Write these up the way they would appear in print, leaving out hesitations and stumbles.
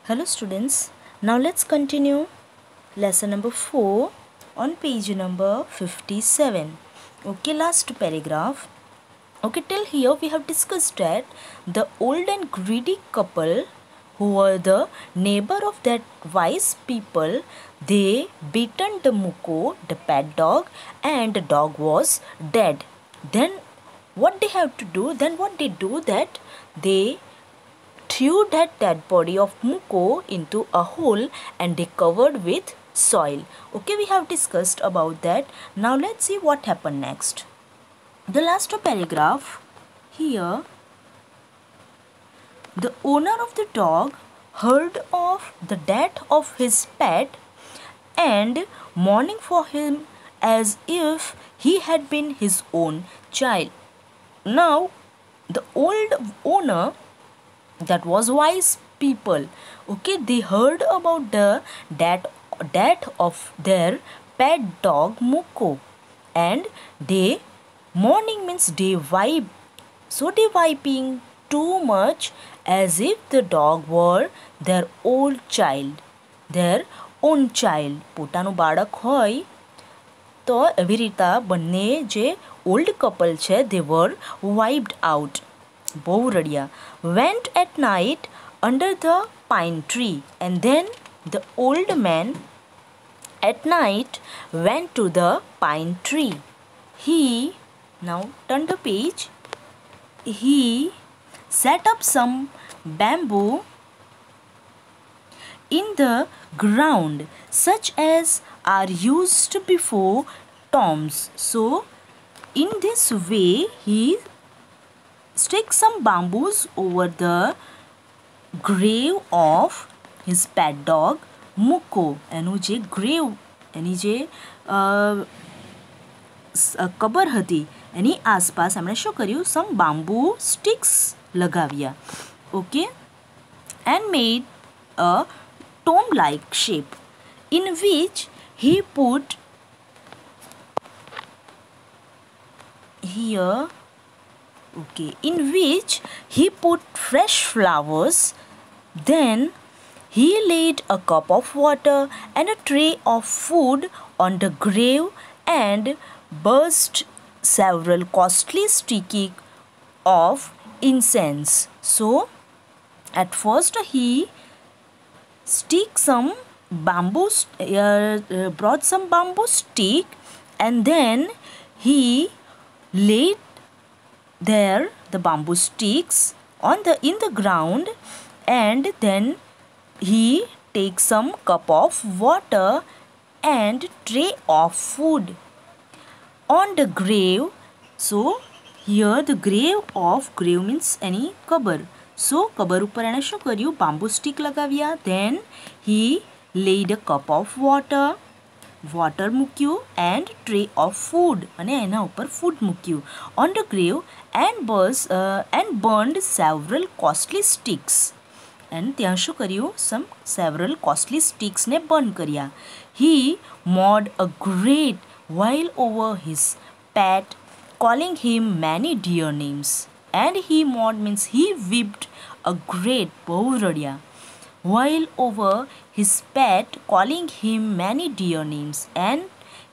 Hello students, now let's continue lesson number 4 on page number 57. Okay, last paragraph. Okay, till here we have discussed that the old and greedy couple who were the neighbor of that wise people, they beaten the Muko, the pet dog, and the dog was dead. Then what they have to do? Then what they do that they threw that dead body of Muko into a hole and they covered with soil. Okay, we have discussed about that. Now let's see what happened next. The last paragraph here, the owner of the dog heard of the death of his pet and mourning for him as if he had been his own child. Now the old owner, that was wise people, okay, they heard about the death of their pet dog Muko, and they mourning means they vibe, so they vibing too much as if the dog were their old child, their own child. પોતાનું બાળક હોય તો એવી રીતના બંને જે old couple છે they were wiped out. બહુ રડ્યા. Went at night under the pine tree, and then the old man at night went to the pine tree. He, now turn the page, he set up some bamboo in the ground such as are used before tombs. So in this way he stick some bamboos over the grave of his pet dog Muko. એનું જે grave, એની જે કબર હતી એની આસપાસ એમણે શું કર્યું? Some bamboo sticks લગાવ્યા. Okay, and made a tomb-like shape in which he put here, okay, in which he put fresh flowers. Then he laid a cup of water and a tray of food on the grave and burst several costly sticks of incense. So at first he brought some bamboo stick, and then he laid there the bamboo sticks in the ground, and then he takes some cup of water and tray of food on the grave. So here the grave means any kabar. So kabar ઉપર એણે શું કર્યું? Bamboo stick લગાવ્યા. Then he laid a cup of water મૂક્યું and tray of food, અને એના ઉપર food મૂક્યું on the grave, and burned several costly sticks. And ત્યાં શું કર્યું? Some several costly sticks ને burn કર્યા. He mourned a great while over his pet, calling him many dear names. And he mourned means he wept a great, બહુ રડ્યા, while over his pet, calling him many dear names. And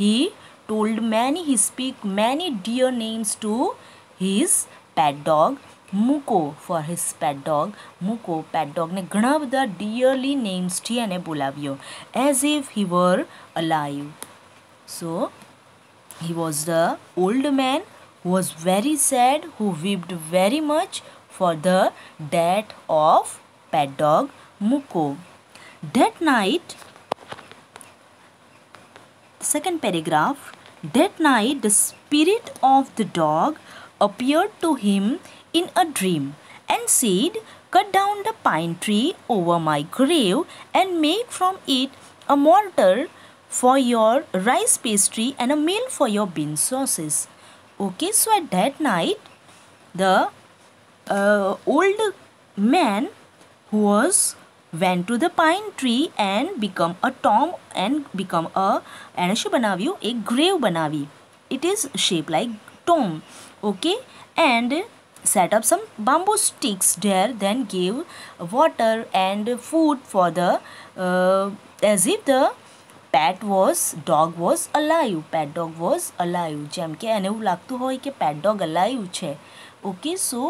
he speak many dear names to his pet dog Muko. For his pet dog Muko, pet dog ને ઘણા બધા dearly names થી એને બોલાવ્યો, as if he were alive. So he was the old man who was very sad, who wept very much for the death of pet dog Muko. That night, second paragraph, that night the spirit of the dog appeared to him in a dream and said, "Cut down the pine tree over my grave and make from it a mortar for your rice pastry and a meal for your bean sauces." Okay, so at that night the old man who went to the pine tree and become a tomb and become a, એને શું બનાવ્યું? એક grave બનાવી. It is shaped like tomb. Okay, and set up some bamboo sticks there, then gave water and food for the as if the dog was alive. Pet dog was alive. જેમ કે એને એવું લાગતું હોય કે pet dog alive છે. Okay, so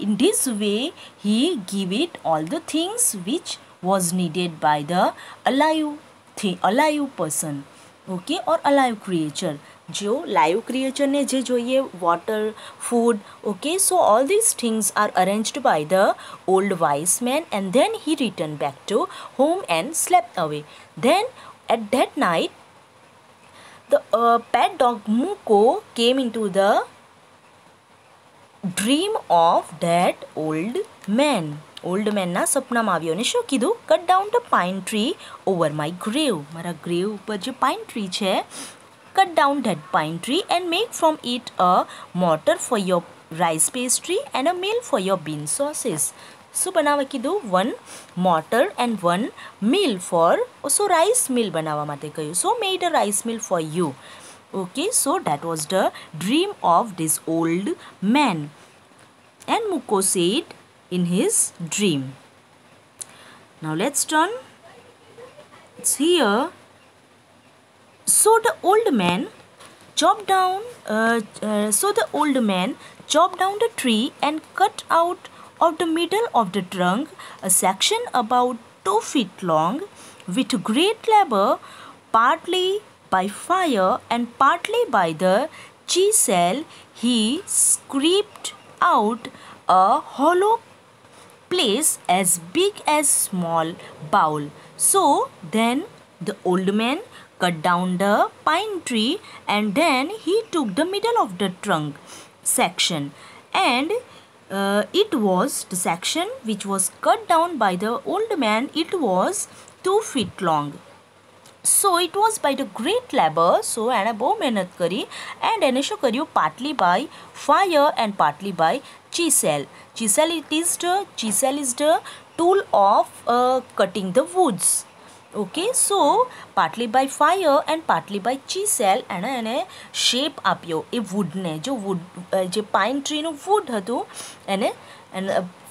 in this way he give it all the things which was needed by the alive person. Okay, or alive creature. जो live creature ने जे જોઈએ water, food. Okay, so all these things are arranged by the old wise man, and then he returned back to home and slept away. Then at that night, the pet dog Muko came into the dream of that old man. Old મેનના સપનામાં આવ્યો અને શું કીધું? Cut down the pine tree over my grave. મારા grave ઉપર જે pine tree છે, cut down that pine tree and make from it a mortar for your rice pastry and a meal for your bean sauces. શું બનાવવા કીધું? one mortar and one meal for, so rice meal બનાવવા માટે કહ્યું. So made a rice meal for you. Okay, so that was the dream of this old man. And Muko said in his dream. Now let's turn. It's here. So the old man chopped down the tree and cut out of the middle of the trunk a section about 2 feet long. With great labor, partly by fire and partly by the chisel, he scraped out a hollow place as big as small bowl. So then the old man cut down the pine tree, and then he took the middle of the trunk section, and it was the section which was cut down by the old man. It was 2 feet long. So it was by the great labor. So એને બહુ મહેનત કરી, and એને શું કર્યું? Partly by fire and partly by chisel. Chisel is the tool of cutting the woods. Okay, so partly by fire and partly by chisel એને shape આપ્યો એ woodને. જો wood જે pine tree નું wood હતું એને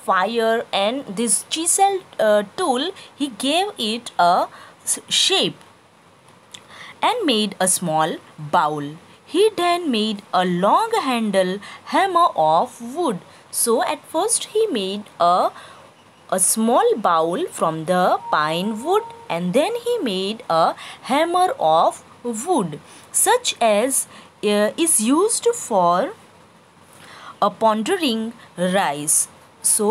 fire and this chisel tool, he gave it a shape and made a small bowl. He then made a long handle hammer of wood. So at first he made a small bowl from the pine wood, and then he made a hammer of wood such as is used for pondering rice. So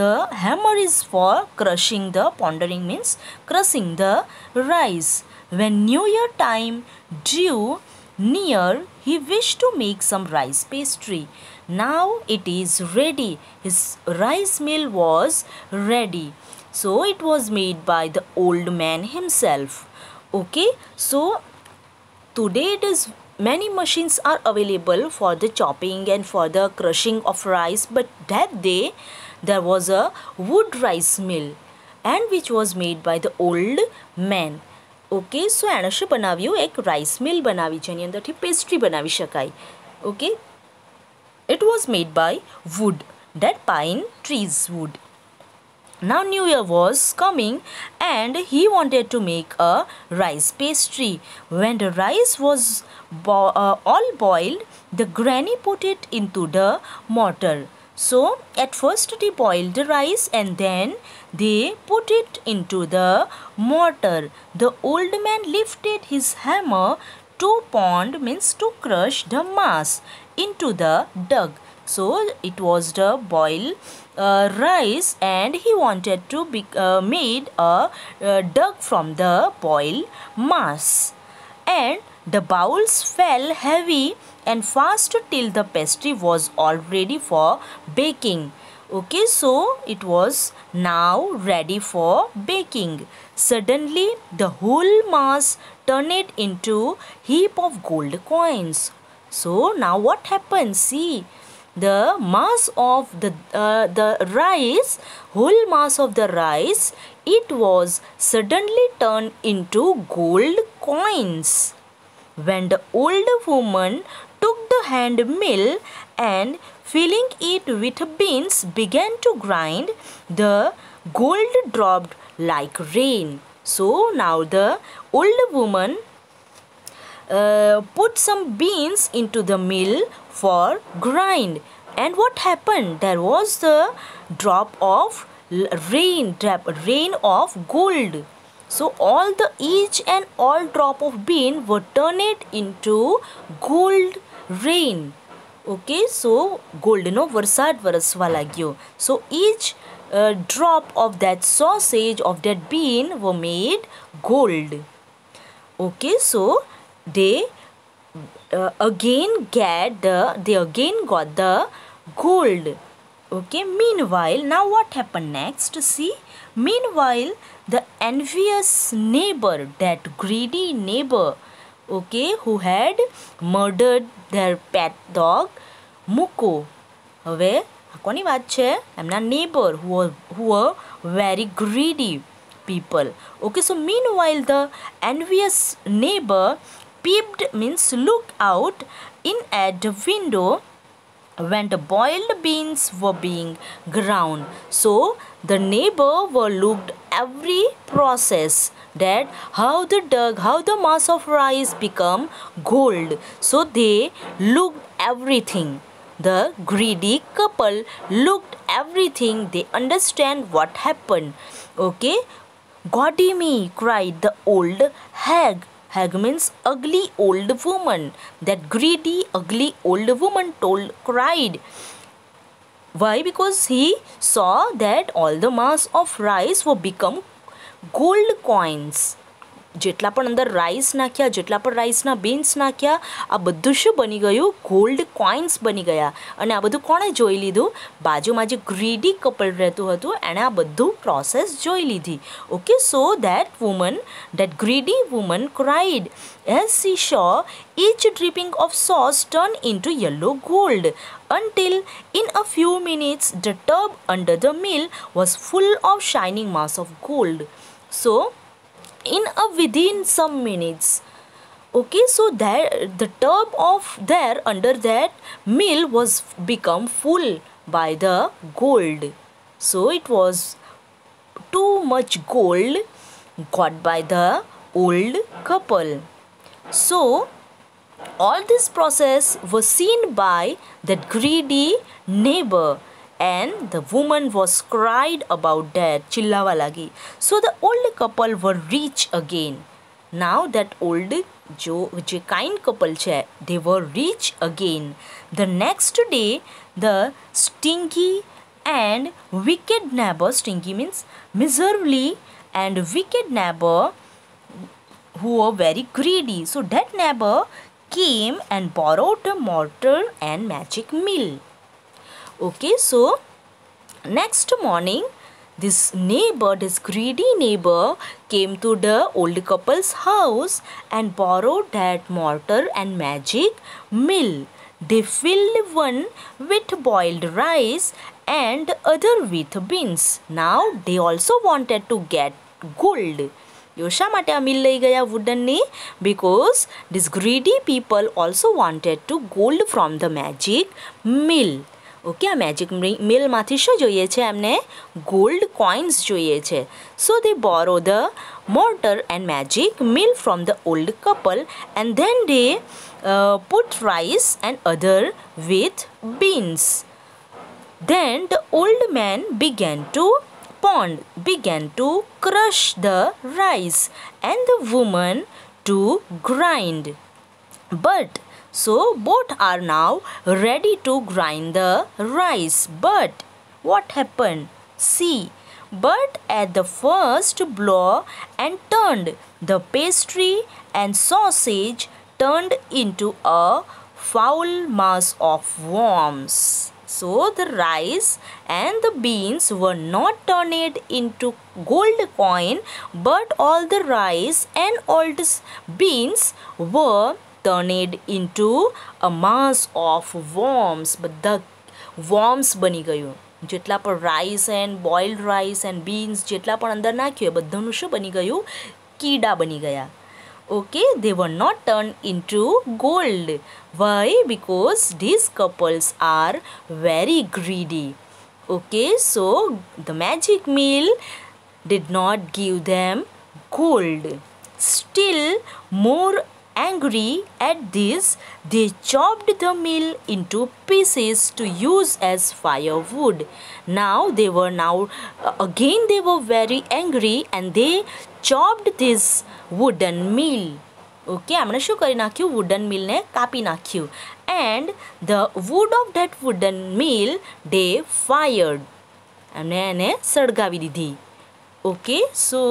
the hammer is for crushing the, pondering means crushing the rice. When New Year time drew near, he wished to make some rice pastry. Now it is ready. His rice meal was ready. So it was made by the old man himself. Okay, so today it is many machines are available for the chopping and for the crushing of rice, but that day there was a wood rice mill, and which was made by the old man. Okay, so એણે શું બનાવ્યું? એક rice mill બનાવી જેની અંદરથી pastry બનાવી શકાય. Okay, it was made by wood, that pine trees wood. Now New Year was coming, and he wanted to make a rice pastry. When the rice was all boiled, the granny put it into the mortar. So at first they boiled the rice and then they put it into the mortar. The old man lifted his hammer to pound, means to crush the mass into the dug. So it was the boiled rice, and he wanted to made a dug from the boiled mass, and the bowls fell heavy and fast till the pastry was all ready for baking. Okay, so it was now ready for baking. Suddenly the whole mass turned into heap of gold coins. So now what happened? See, the mass of the rice, whole mass of the rice, it was suddenly turned into gold coins. When the old woman took the hand mill and filling it with beans, began to grind. The gold dropped like rain. So now the old woman put some beans into the mill for grind. And what happened? There was the drop of rain of gold. So all the each and all drop of bean were turned into gold rain. Okay, so goldનો વરસાદ વરસવા લાગ્યો. So each drop of that sausage of that bean were made gold. Okay, so they again got the gold. Okay, meanwhile, now what happened next? See, meanwhile, the envious neighbor, that greedy neighbor, okay, who had murdered their pet dog Muko. હવે કોની વાત છે? એમના neighbor who were very greedy people. Okay, so meanwhile the envious neighbor peeped, means looked out in at the window when the boiled beans were being ground. So the neighbor were looked every process, that how the mass of rice become gold. So they looked everything. The greedy couple looked everything. They understand what happened. Okay, "Gaudy me!" cried the old hag. Hag means ugly old woman. That greedy, ugly old woman cried. Why? Because he saw that all the mass of rice will become gold coins. જેટલા પણ અંદર rice નાખ્યા, જેટલા પણ રાઈસના beans નાખ્યા, આ બધું શું બની ગયું? ગોલ્ડ કોઇન્સ બની ગયા. અને આ બધું કોણે જોઈ લીધું? બાજુમાં જે ગ્રીડી કપલ રહેતું હતું એણે આ બધું પ્રોસેસ જોઈ લીધી. Okay, so that greedy woman cried as she saw each dripping of sauce turn into yellow gold, until in a few minutes the tub under the mill was full of shining mass of gold. So within some minutes, okay, so that the tub of there under that mill was become full by the gold. So it was too much gold got by the old couple. So all this process was seen by that greedy neighbor, and the woman was cried about that, chillawa lagi. So the old couple were rich again. Now that old je kind couple che, they were rich again. The next day, the stingy and wicked neighbor, stingy means miserably, and wicked neighbor who were very greedy, so that neighbor came and borrowed a mortar and magic mill. Okay, so next morning, this greedy neighbor came to the old couple's house and borrowed that mortar and magic mill. They filled one with boiled rice and other with beans. Now they also wanted to get gold. શા માટે આ મિલ લઈ ગયા વુડનની? Because these greedy people also wanted to gold from the magic mill. Okay, આ magic મિલમાંથી શું જોઈએ છે એમને? ગોલ્ડ કોઇન્સ જોઈએ છે. So they borrow the mortar and magic mill from the old couple, and then they put rice and other with beans. Then the old man began to crush the rice, and the woman to grind. But so both are now ready to grind the rice. But what happened? See, but at the first blow and turned, the pastry and sausage turned into a foul mass of worms. So the rice and the beans were not turned into gold coin, but all the rice and all the beans were turned into a mass of worms. બધા worms બની ગયું. જેટલા પણ rice and boiled rice and beans જેટલા પણ અંદર નાખ્યું એ બધાનું શું બની ગયું? કીડા બની ગયા. Okay, they were not turned into gold. Why? Because these couples are very greedy. Okay, so the magic mill did not give them gold. Still more angry at this, they chopped the mill into pieces to use as firewood. Again they were very angry and they chopped this wooden mill. Okay, આપણે શું કરી નાખ્યું? wooden mill ને કાપી નાખ્યું. And the wood of that wooden mill they fired. અને એને સળગાવી દીધી. Okay, so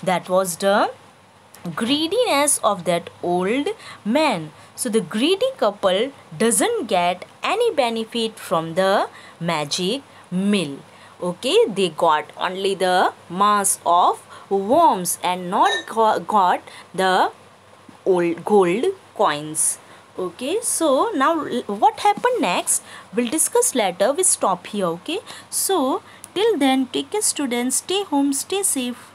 that was the greediness of that old man. So the greedy couple doesn't get any benefit from the magic mill. Okay, they got only the mass of worms and not got the old gold coins. Okay, so now what happened next we'll discuss later. We stop here. Okay, so till then, take care students, stay home, stay safe.